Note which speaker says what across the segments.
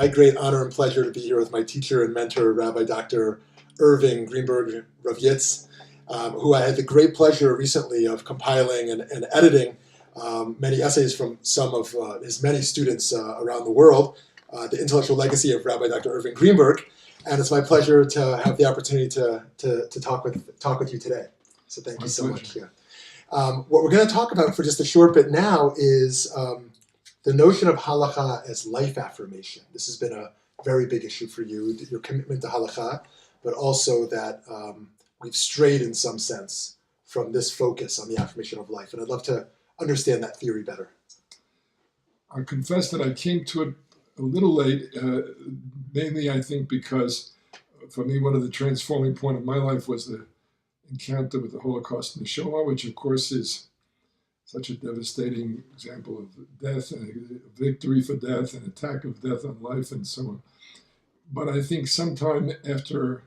Speaker 1: My great honor and pleasure to be here with my teacher and mentor, Rabbi Dr. Irving Greenberg, Rav Yitz, who I had the great pleasure recently of compiling and editing many essays from some of his many students around the world, the intellectual legacy of Rabbi Dr. Irving Greenberg. And it's my pleasure to have the opportunity to talk with you today. So thank you so much. Yeah. What we're going to talk about for just a short bit now is the notion of Halakhah as life affirmation. This has been a very big issue for you, your commitment to Halakhah, but also that we've strayed in some sense from this focus on the affirmation of life. And I'd love to understand that theory better.
Speaker 2: I confess that I came to it a little late, mainly I think because for me one of the transforming point of my life was the encounter with the Holocaust and the Shoah, which of course is such a devastating example of death and a victory for death, an attack of death on life and so on. But I think sometime after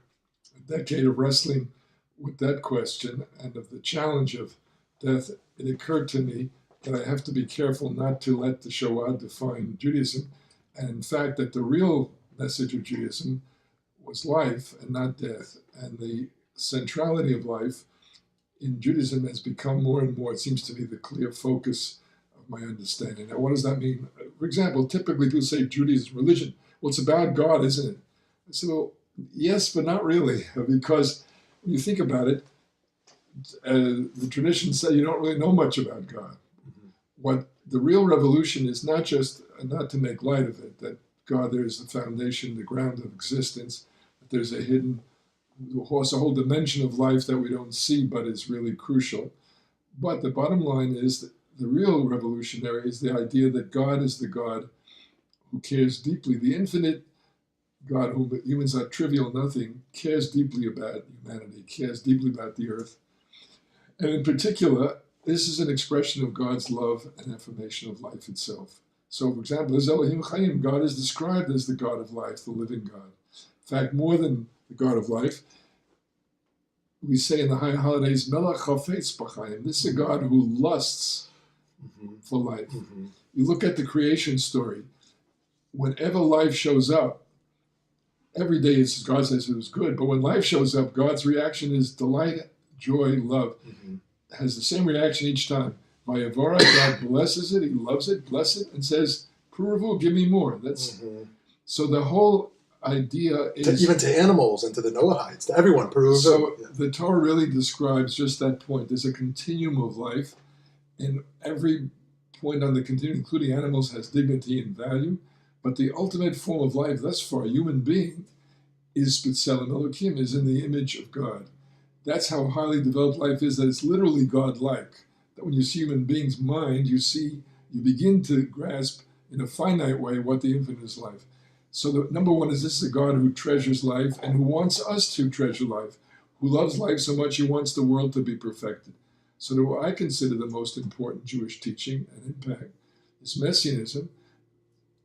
Speaker 2: a decade of wrestling with that question and of the challenge of death, it occurred to me that I have to be careful not to let the Shoah define Judaism, and in fact that the real message of Judaism was life and not death, and the centrality of life in Judaism has become more and more, it seems to be, the clear focus of my understanding. Now, what does that mean? For example, typically people say Judaism, religion. Well, it's about God, isn't it? I said, well, yes, but not really, because when you think about it, the traditions say you don't really know much about God. Mm-hmm. What the real revolution is not just, not to make light of it, that God, there is the foundation, the ground of existence, that there's a whole dimension of life that we don't see but is really crucial. But the bottom line is that the real revolutionary is the idea that God is the God who cares deeply, the infinite God, whom humans are trivial nothing, cares deeply about humanity, cares deeply about the earth. And in particular, this is an expression of God's love and affirmation of life itself. So, for example, as Elohim Chaim, God is described as the God of life, the living God. In fact, more than the God of life, we say in the high holidays, Melech Chafetz B'chaim. This is a God who lusts for life. Mm-hmm. You look at the creation story. Whenever life shows up, every day God says it was good, but when life shows up, God's reaction is delight, joy, love. Mm-hmm. It has the same reaction each time. Vayavora, God blesses it, he loves it, bless it, and says, Puravu, give me more. That's So the whole idea is...
Speaker 1: even to animals and to the Noahites, to everyone.
Speaker 2: So the Torah really describes just that point. There's a continuum of life, and every point on the continuum, including animals, has dignity and value. But the ultimate form of life, thus far, a human being, is B'Tselem Elokim, is in the image of God. That's how highly developed life is, that it's literally God-like. That when you see human beings' mind, you begin to grasp in a finite way what the infinite is like. So the number one is this is a God who treasures life and who wants us to treasure life, who loves life so much he wants the world to be perfected. So what I consider the most important Jewish teaching and impact is Messianism,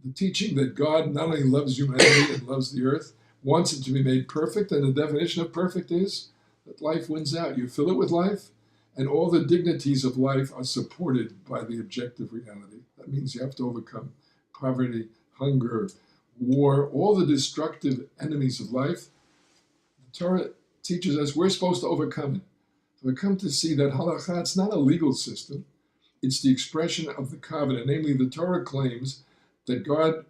Speaker 2: the teaching that God not only loves humanity and loves the earth, wants it to be made perfect, and the definition of perfect is that life wins out. You fill it with life, and all the dignities of life are supported by the objective reality. That means you have to overcome poverty, hunger, war, all the destructive enemies of life. The Torah teaches us we're supposed to overcome it. So I come to see that Halakhah, it's not a legal system. It's the expression of the covenant. Namely, the Torah claims that God,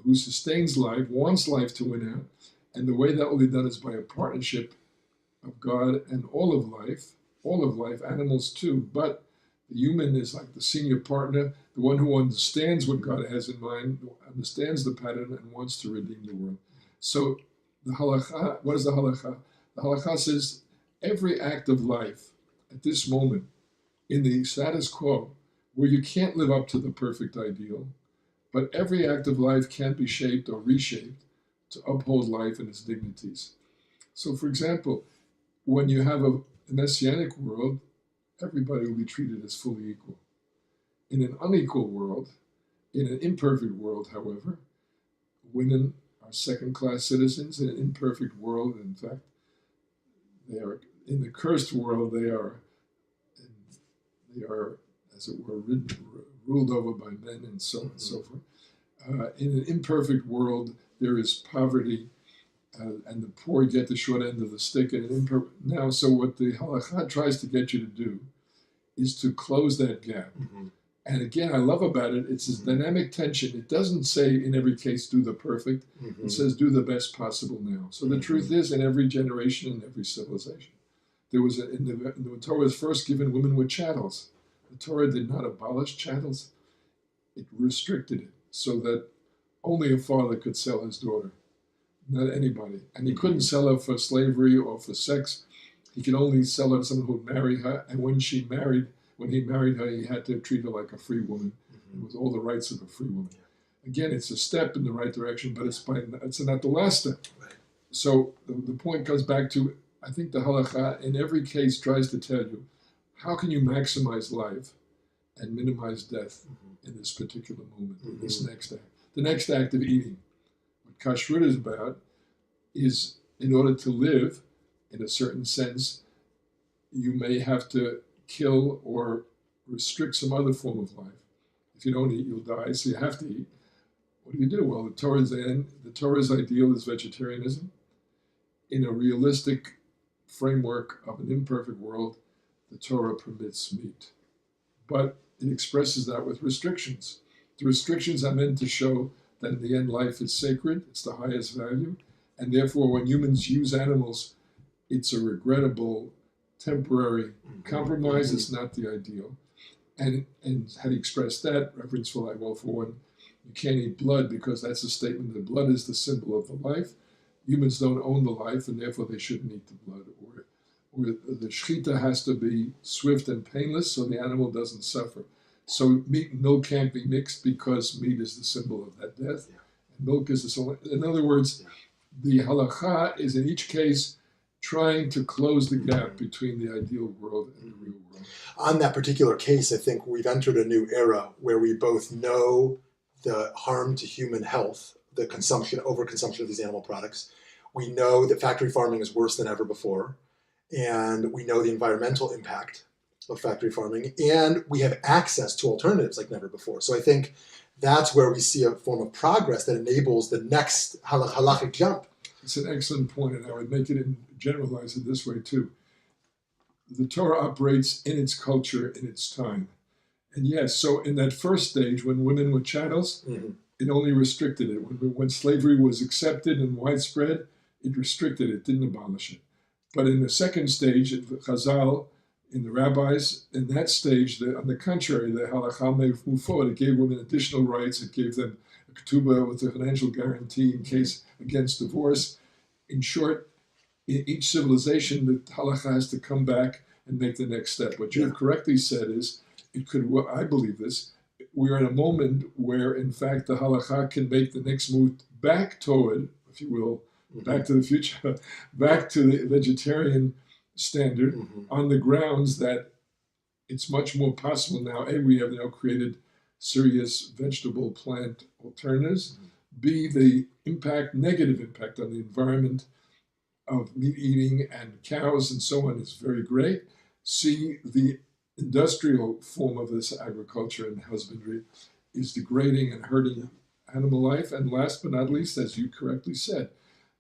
Speaker 2: who sustains life, wants life to win out. And the way that will be done is by a partnership of God and all of life, animals too. But the human is like the senior partner, the one who understands what God has in mind, understands the pattern, and wants to redeem the world. So the Halakhah, what is the Halakhah? The Halakhah says every act of life at this moment in the status quo, where you can't live up to the perfect ideal, but every act of life can be shaped or reshaped to uphold life and its dignities. So for example, when you have a messianic world, everybody will be treated as fully equal. In an unequal world, in an imperfect world, however, women are second-class citizens. In an imperfect world, in fact, they are in the cursed world. They are, as it were, ruled over by men and so on and so forth. In an imperfect world, there is poverty, and the poor get the short end of the stick. Now, so what the Halakhah tries to get you to do is to close that gap.
Speaker 1: Mm-hmm.
Speaker 2: And again, I love about it, it's this dynamic tension. It doesn't say in every case do the perfect.
Speaker 1: Mm-hmm.
Speaker 2: It says do the best possible now. So the truth is, in every generation, in every civilization, there was when the Torah was first given, women were chattels. The Torah did not abolish chattels. It restricted it so that only a father could sell his daughter, not anybody. And he couldn't sell her for slavery or for sex. He could only sell her to someone who would marry her. And when he married her, he had to treat her like a free woman, with all the rights of a free woman. Again, it's a step in the right direction, but it's not the last step.
Speaker 1: Right.
Speaker 2: So the point comes back to, I think the Halakhah in every case tries to tell you, how can you maximize life and minimize death in this particular moment, in this next act? The next act of eating. What kashrut is about is, in order to live, in a certain sense, you may have to kill or restrict some other form of life. If you don't eat, you'll die, so you have to eat. What do? Well, the Torah's ideal is vegetarianism. In a realistic framework of an imperfect world, the Torah permits meat. But it expresses that with restrictions. The restrictions are meant to show that in the end, life is sacred, it's the highest value, and therefore when humans use animals, it's a regrettable, temporary compromise. It's not the ideal. And how do you express that? Reverence for life. Well, for one, you can't eat blood because that's a statement that blood is the symbol of the life. Humans don't own the life, and therefore they shouldn't eat the blood. Or the shechita has to be swift and painless so the animal doesn't suffer. So meat and milk can't be mixed because meat is the symbol of that death. And milk is the symbol. In other words, the Halakhah is in each case trying to close the gap between the ideal world and the real world.
Speaker 1: On that particular case, I think we've entered a new era where we both know the harm to human health, the overconsumption of these animal products. We know that factory farming is worse than ever before, and we know the environmental impact of factory farming, and we have access to alternatives like never before. So I think that's where we see a form of progress that enables the next halachic jump.
Speaker 2: It's an excellent point, and I would make it generalize it this way too. The Torah operates in its culture, in its time. And yes, so in that first stage, when women were chattels, it only restricted it. When slavery was accepted and widespread, it restricted it, didn't abolish it. But in the second stage, the Chazal, in the rabbis, in that stage, on the contrary, the Halakhah moved forward. It gave women additional rights. It gave them a ketubah with a financial guarantee in case against divorce. In short, in each civilization, the Halakhah has to come back and make the next step. What you have correctly said is, I believe this, we're in a moment where, in fact, the Halakhah can make the next move back toward, if you will, back to the future, back to the vegetarian standard, on the grounds that it's much more possible now. A, we have now created serious vegetable plant alternatives. B, the negative impact on the environment of meat eating and cows and so on is very great. C, the industrial form of this agriculture and husbandry is degrading and hurting animal life. And last but not least, as you correctly said,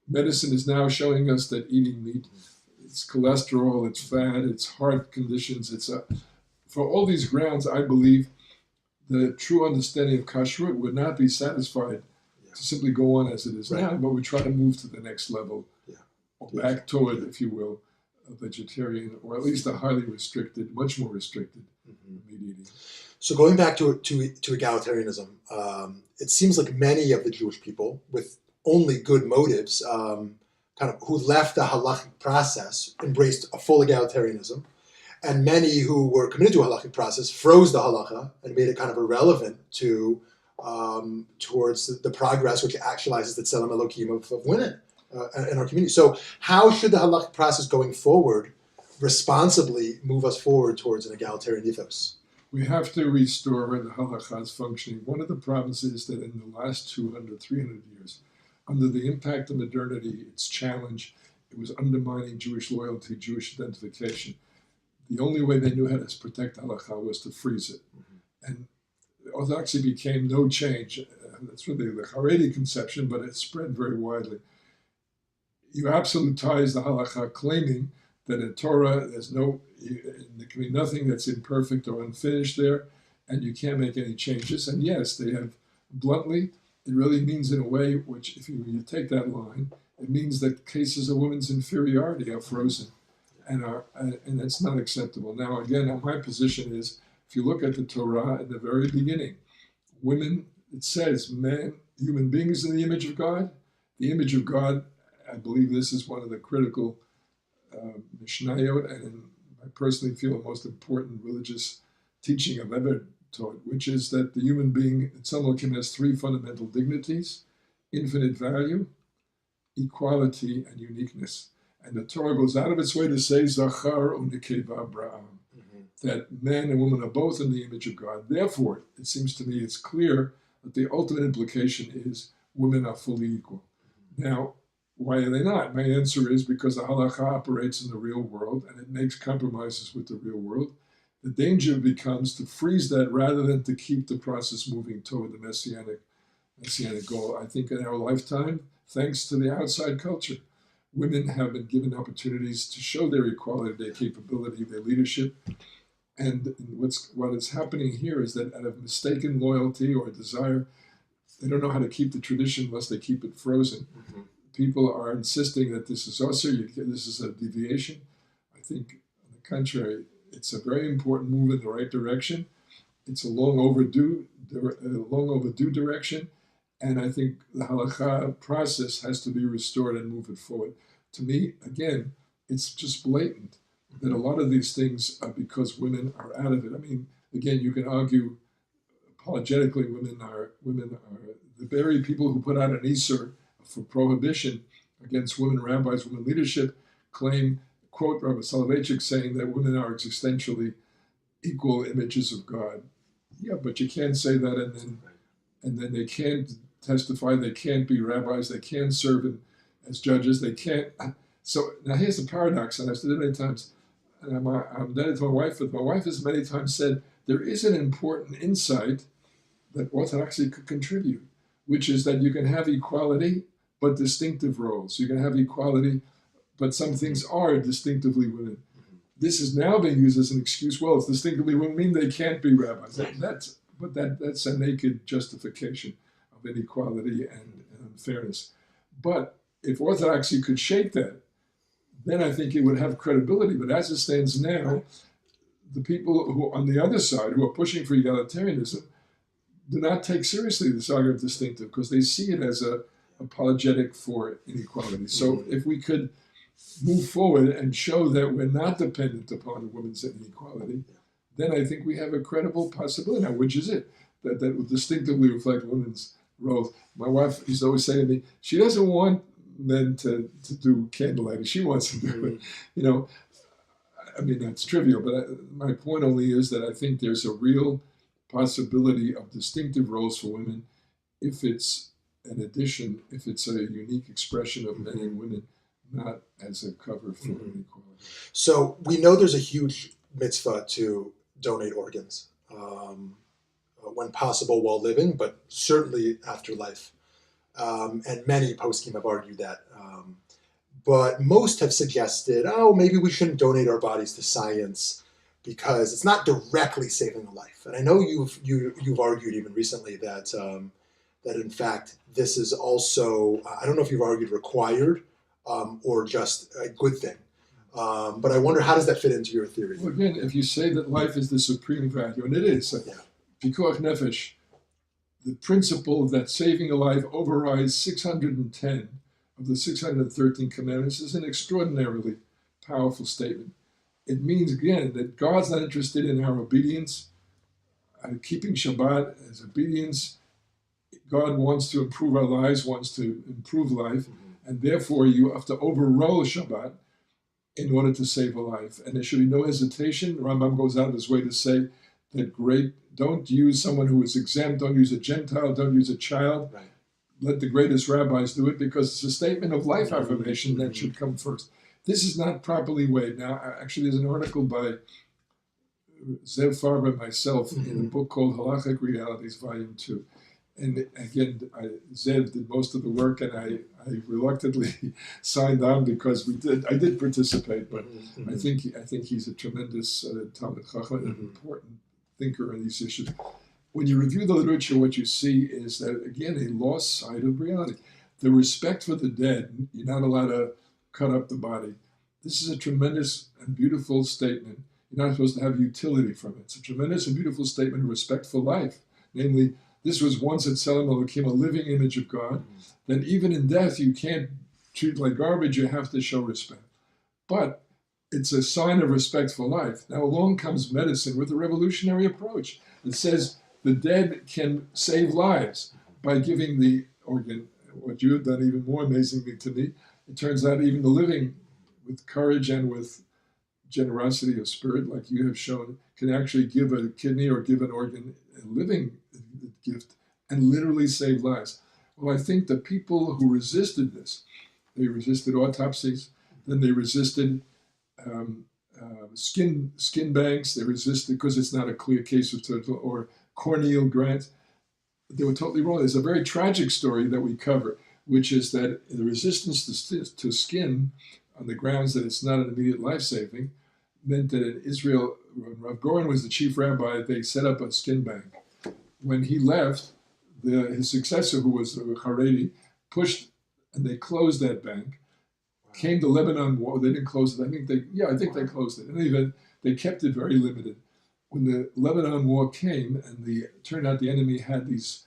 Speaker 2: medicine is now showing us that eating meat, it's cholesterol, it's fat, it's heart conditions. For all these grounds, I believe the true understanding of kashrut would not be satisfied to simply go on as it is now, but we try to move to the next level, or back toward, if you will, a vegetarian, or at least a highly restricted, much more restricted meat eating.
Speaker 1: So going back to egalitarianism, it seems like many of the Jewish people, with only good motives, who left the halachic process, embraced a full egalitarianism, and many who were committed to a halachic process froze the halacha and made it kind of irrelevant towards the progress which actualizes the tzelem Elokim of women in our community. So how should the halachic process going forward responsibly move us forward towards an egalitarian ethos?
Speaker 2: We have to restore the halacha's functioning. One of the problems is that in the last 200, 300 years, under the impact of modernity, its challenge, it was undermining Jewish loyalty, Jewish identification. The only way they knew how to protect halakha was to freeze it. And Orthodoxy became no change. that's really the Haredi conception, but it's spread very widely. You absolutize the Halakhah, claiming that in Torah there can be nothing that's imperfect or unfinished there, and you can't make any changes. And yes, they have bluntly, it really means in a way which, if you take that line, it means that cases of women's inferiority are frozen, and that's not acceptable. Now, again, my position is, if you look at the Torah at the very beginning, women, it says, human beings in the image of God. The image of God, I believe this is one of the critical Mishnayot, and I personally feel the most important religious teaching I've ever taught, which is that the human being, Tzalmokim, has three fundamental dignities: infinite value, equality, and uniqueness. And the Torah goes out of its way to say, Zachar u'nekeva bra'am, that man and woman are both in the image of God. Therefore, it seems to me it's clear that the ultimate implication is women are fully equal. Now, why are they not? My answer is because the Halakhah operates in the real world and it makes compromises with the real world. The danger becomes to freeze that rather than to keep the process moving toward the messianic goal. I think in our lifetime, thanks to the outside culture, women have been given opportunities to show their equality, their capability, their leadership. And what is happening here is that out of mistaken loyalty or desire, they don't know how to keep the tradition unless they keep it frozen. People are insisting that this is also, this is a deviation. I think, on the contrary, it's a very important move in the right direction. It's a long overdue direction. And I think the Halakhah process has to be restored and move it forward. To me, again, it's just blatant that a lot of these things are because women are out of it. I mean, again, you can argue apologetically, women are the very people who put out an Isur for prohibition against women rabbis, women leadership, claim, quote Rabbi Soloveitchik, saying that women are existentially equal images of God. Yeah, but you can't say that and then they can't testify, they can't be rabbis, they can't serve as judges, they can't. So now here's the paradox, and I've said it many times, and I'm indebted to my wife, but my wife has many times said, there is an important insight that Orthodoxy could contribute, which is that you can have equality, but distinctive roles. You can have equality, but some things are distinctively women. This is now being used as an excuse. Well, it's distinctively women, mean they can't be rabbis. That's a naked justification of inequality and unfairness. But if Orthodoxy could shake that, then I think it would have credibility. But as it stands now, the people who on the other side, who are pushing for egalitarianism, do not take seriously this argument of distinctive because they see it as a apologetic for inequality. So if we could move forward and show that we're not dependent upon women's inequality, then I think we have a credible possibility. Now, which is it? That will distinctively reflect women's role. My wife used to always say to me, she doesn't want men to do candlelighting. She wants to do it. You know, I mean, that's trivial, but my point only is that I think there's a real possibility of distinctive roles for women if it's an addition, if it's a unique expression of men and women, not as a cover for inequality.
Speaker 1: So we know there's a huge mitzvah to donate organs when possible while living, but certainly after life. And many poskim have argued that. But most have suggested, maybe we shouldn't donate our bodies to science because it's not directly saving a life. And I know you've argued even recently that that in fact this is also, I don't know if you've argued required or just a good thing. But I wonder, how does that fit into your theory?
Speaker 2: Well, again, if you say that life is the supreme value, and it is, pikuach nefesh, the principle that saving a life overrides 610 of the 613 commandments is an extraordinarily powerful statement. It means, again, that God's not interested in our obedience. Keeping Shabbat as obedience, God wants to improve our lives, wants to improve life, and therefore you have to overrule Shabbat in order to save a life. And there should be no hesitation. Rambam goes out of his way to say that don't use someone who is exempt, don't use a Gentile, don't use a child.
Speaker 1: Right.
Speaker 2: Let the greatest rabbis do it because it's a statement of life affirmation that should come first. This is not properly weighed. Now, actually, there's an article by Zev Farber and myself in a book called Halachic Realities, Volume 2. And again, Zev did most of the work, and I reluctantly signed on because I did participate, but I think he's a tremendous Talmud Chacham, an important thinker on these issues. When you review the literature, what you see is that, again, a lost sight of reality. The respect for the dead, you're not allowed to cut up the body. This is a tremendous and beautiful statement. You're not supposed to have utility from it. It's a tremendous and beautiful statement of respect for life. Namely, this was once at Tselem Elokim, a living image of God, that even in death you can't treat like garbage, you have to show respect. But it's a sign of respect for life. Now along comes medicine with a revolutionary approach. It says the dead can save lives by giving the organ. What you have done even more amazingly to me, it turns out even the living, with courage and with generosity of spirit, like you have shown, can actually give a kidney or give an organ, a living gift, and literally save lives. Well, I think the people who resisted this, they resisted autopsies, then they resisted skin banks, they resisted because it's not a clear case of total, or corneal grants. They were totally wrong. There's a very tragic story that we cover, which is that the resistance to skin, on the grounds that it's not an immediate life-saving, meant that in Israel, when Rav Goren was the chief rabbi, they set up a skin bank. When he left, his successor, who was a Haredi, pushed, and they closed that bank. Came the Lebanon War. They didn't close it. I think they closed it. In any event, they kept it very limited. When the Lebanon War came, and turned out the enemy had these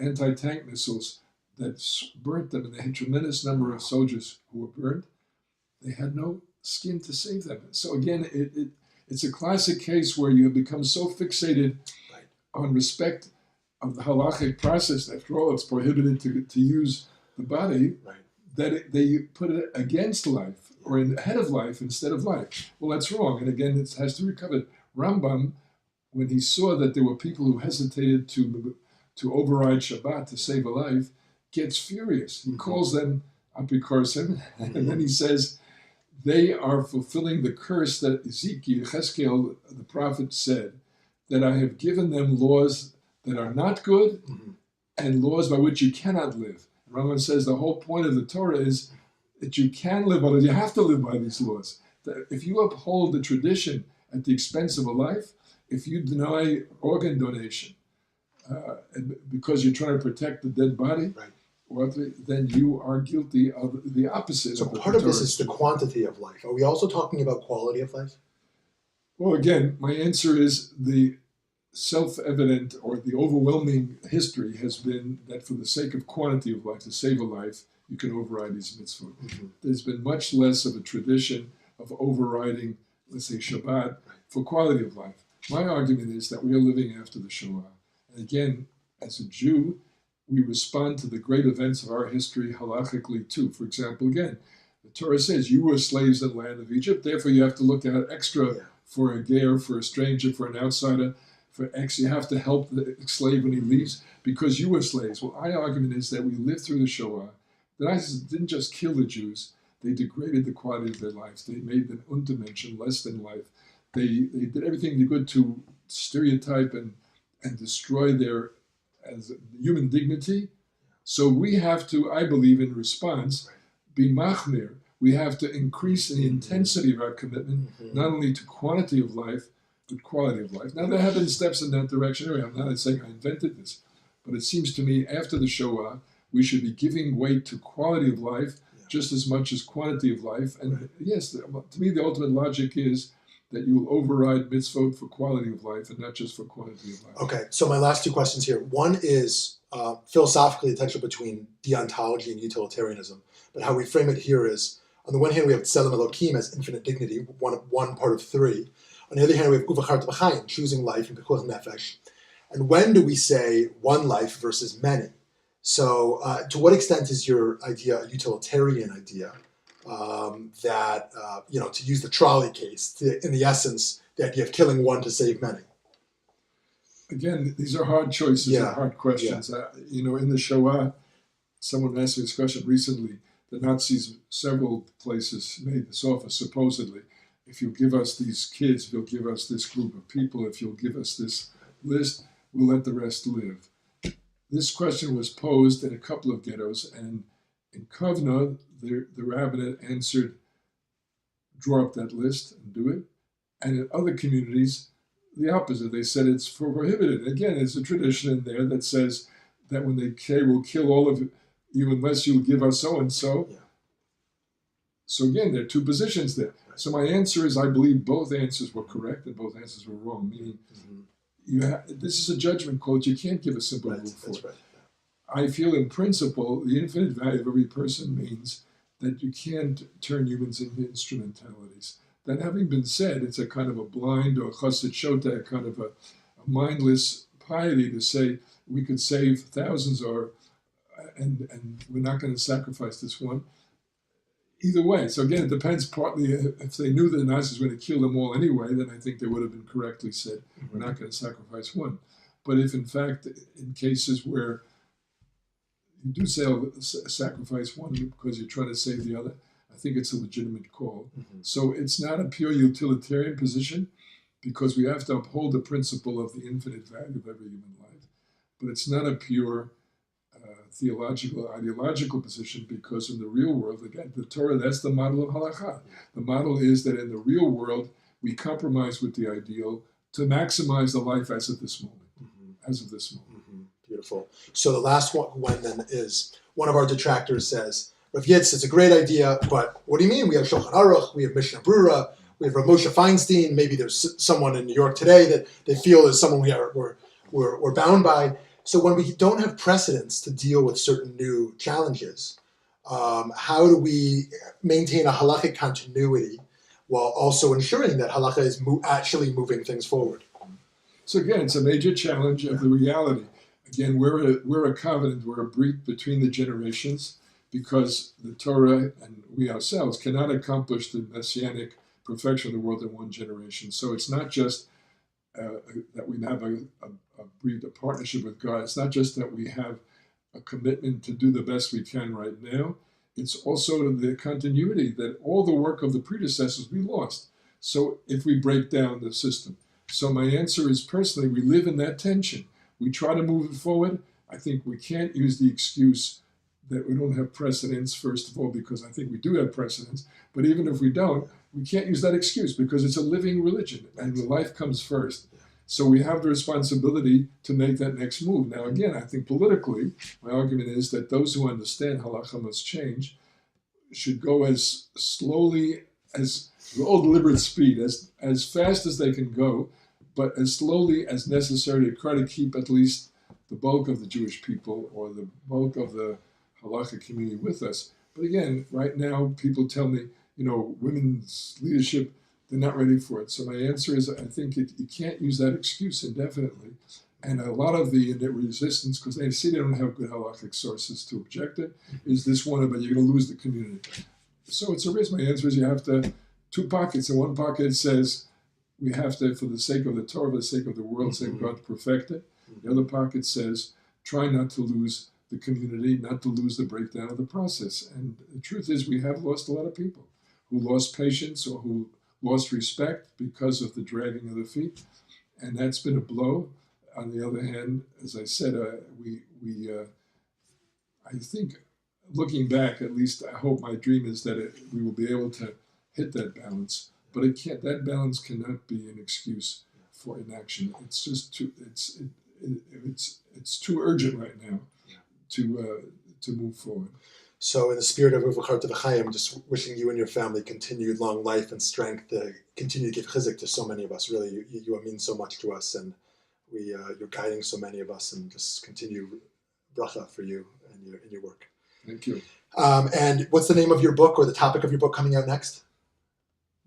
Speaker 2: anti-tank missiles that burnt them, and they had a tremendous number of soldiers who were burned, they had no skin to save them. So again, it's a classic case where you have become so fixated on respect of the halachic process. After all, it's prohibited to use the body, that they put it against life or ahead of life instead of life. Well, that's wrong. And again, it has to be recovered. Rambam, when he saw that there were people who hesitated to override Shabbat to save a life, gets furious. He calls them apikorsim, and then he says, they are fulfilling the curse that Ezekiel, the prophet, said, that I have given them laws that are not good and laws by which you cannot live. And Rambam says the whole point of the Torah is that you can live by it. You have to live by these laws. That if you uphold the tradition at the expense of a life, if you deny organ donation because you're trying to protect the dead body, then you are guilty of the opposite.
Speaker 1: So part of this is the quantity of life. Are we also talking about quality of life?
Speaker 2: Well, again, my answer is the self-evident or the overwhelming history has been that for the sake of quantity of life, to save a life, you can override these mitzvot. There's been much less of a tradition of overriding, let's say, Shabbat for quality of life. My argument is that we are living after the Shoah. And again, as a Jew, we respond to the great events of our history halachically too. For example, again, the Torah says you were slaves in the land of Egypt, therefore you have to look out extra for a ger, for a stranger, for an outsider, for X. You have to help the slave when he leaves because you were slaves. Well, my argument is that we lived through the Shoah. The Nazis didn't just kill the Jews, they degraded the quality of their lives. They made them Untermenschen, less than life. They did everything they could to stereotype and destroy their as human dignity. So we have to, I believe, in response, be machmir. We have to increase the intensity of our commitment, not only to quantity of life, but quality of life. Now, there have been steps in that direction. Anyway, I'm not saying I invented this, but it seems to me after the Shoah, we should be giving weight to quality of life just as much as quantity of life. And yes, to me, the ultimate logic is that you will override mitzvot for quality of life and not just for quantity of life.
Speaker 1: Okay, so my last two questions here. One is philosophically the tension between deontology and utilitarianism, but how we frame it here is, on the one hand, we have Tselem Elokim as infinite dignity, one part of three. On the other hand, we have Uvachart B'chaim, choosing life, and Pekuach Nefesh. And when do we say one life versus many? So to what extent is your idea a utilitarian idea? That, to use the trolley case, in the essence, the idea of killing one to save many.
Speaker 2: Again, these are hard choices and hard questions. In the Shoah, someone asked me this question recently. The Nazis, several places, made this offer, supposedly. If you give us these kids, if you'll give us this group of people, if you'll give us this list, we'll let the rest live. this question was posed in a couple of ghettos, and in Kovna, the rabbinate answered, draw up that list and do it. And in other communities, the opposite. They said it's prohibited. Again, there's a tradition in there that says that when they say, we'll kill all of you unless you give us so-and-so.
Speaker 1: Yeah.
Speaker 2: So again, there are two positions there. So my answer is, I believe both answers were correct and both answers were wrong, meaning this is a judgment call. You can't give a simple rule for it.
Speaker 1: Right.
Speaker 2: I feel in principle, the infinite value of every person means that you can't turn humans into instrumentalities. That having been said, it's a kind of a blind or chassid shota, kind of a mindless piety to say we could save thousands and we're not going to sacrifice this one. Either way. So again, it depends partly if they knew that the Nazis were going to kill them all anyway, then I think they would have been correctly said, we're not going to sacrifice one. But if in fact, in cases where you do sacrifice one because you're trying to save the other, I think it's a legitimate call. So it's not a pure utilitarian position because we have to uphold the principle of the infinite value of every human life. But it's not a pure theological, ideological position because in the real world, again, the Torah, that's the model of Halakhah. The model is that in the real world, we compromise with the ideal to maximize the life as of this moment. As of this moment.
Speaker 1: Beautiful. So the last one then is, one of our detractors says, Rav Yitz, it's a great idea, but what do you mean? We have Shulchan Aruch, we have Mishnah Brura, we have Rav Moshe Feinstein, maybe there's someone in New York today that they feel is someone we're bound by. So when we don't have precedents to deal with certain new challenges, how do we maintain a halakhic continuity while also ensuring that halakha is actually moving things forward?
Speaker 2: So again, it's a major challenge of the reality. Again, we're a covenant, we're a breach between the generations because the Torah and we ourselves cannot accomplish the messianic perfection of the world in one generation. So it's not just that we have a partnership with God. It's not just that we have a commitment to do the best we can right now. It's also the continuity that all the work of the predecessors we lost. So if we break down the system. So my answer is personally, we live in that tension. We try to move it forward. I think we can't use the excuse that we don't have precedents, first of all, because I think we do have precedents. But even if we don't, we can't use that excuse because it's a living religion and the life comes first. So we have the responsibility to make that next move. Now, again, I think politically, my argument is that those who understand halakha must change should go as slowly as, with all deliberate speed, as fast as they can go, but as slowly as necessary to try to keep at least the bulk of the Jewish people or the bulk of the halakha community with us. But again, right now, people tell me, women's leadership, they're not ready for it. So my answer is, I think you can't use that excuse indefinitely. And a lot of the resistance, because they see they don't have good halakhic sources to object it, is this one about you're going to lose the community. So it's a risk. My answer is you have to, two pockets. In one pocket it says we have to, for the sake of the Torah, for the sake of the world, sake of God, to perfect it. The other pocket says try not to lose the community, not to lose the breakdown of the process. And the truth is we have lost a lot of people who lost patience or who lost respect because of the dragging of the feet. And that's been a blow. On the other hand, as I said, I think, looking back, at least I hope my dream is that we will be able to hit that balance. But that balance cannot be an excuse for inaction. It's just too, it's too urgent right now to move forward.
Speaker 1: So in the spirit of Uvachar Tevachayim, I'm just wishing you and your family continued long life and strength to continue to give chizuk to so many of us. Really, you mean so much to us, and you're guiding so many of us, and just continue bracha for you and your work.
Speaker 2: Thank you.
Speaker 1: And what's the name of your book or the topic of your book coming out next?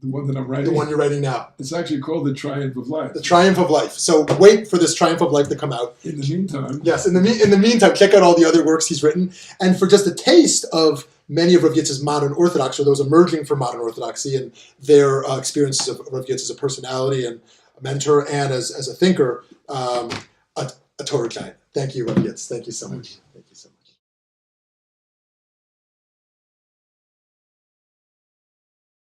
Speaker 2: The one that I'm writing?
Speaker 1: The one you're writing now.
Speaker 2: It's actually called The Triumph of Life.
Speaker 1: The Triumph of Life. So wait for this Triumph of Life to come out.
Speaker 2: In the meantime.
Speaker 1: Yes, in the meantime, check out all the other works he's written. And for just a taste of many of Rav Yitz's modern Orthodox, or those emerging from modern Orthodoxy, and their experiences of Rav Yitz as a personality and a mentor and as a thinker, a Torah giant. Thank you, Rav Yitz. Thank you so much. Thank you so much.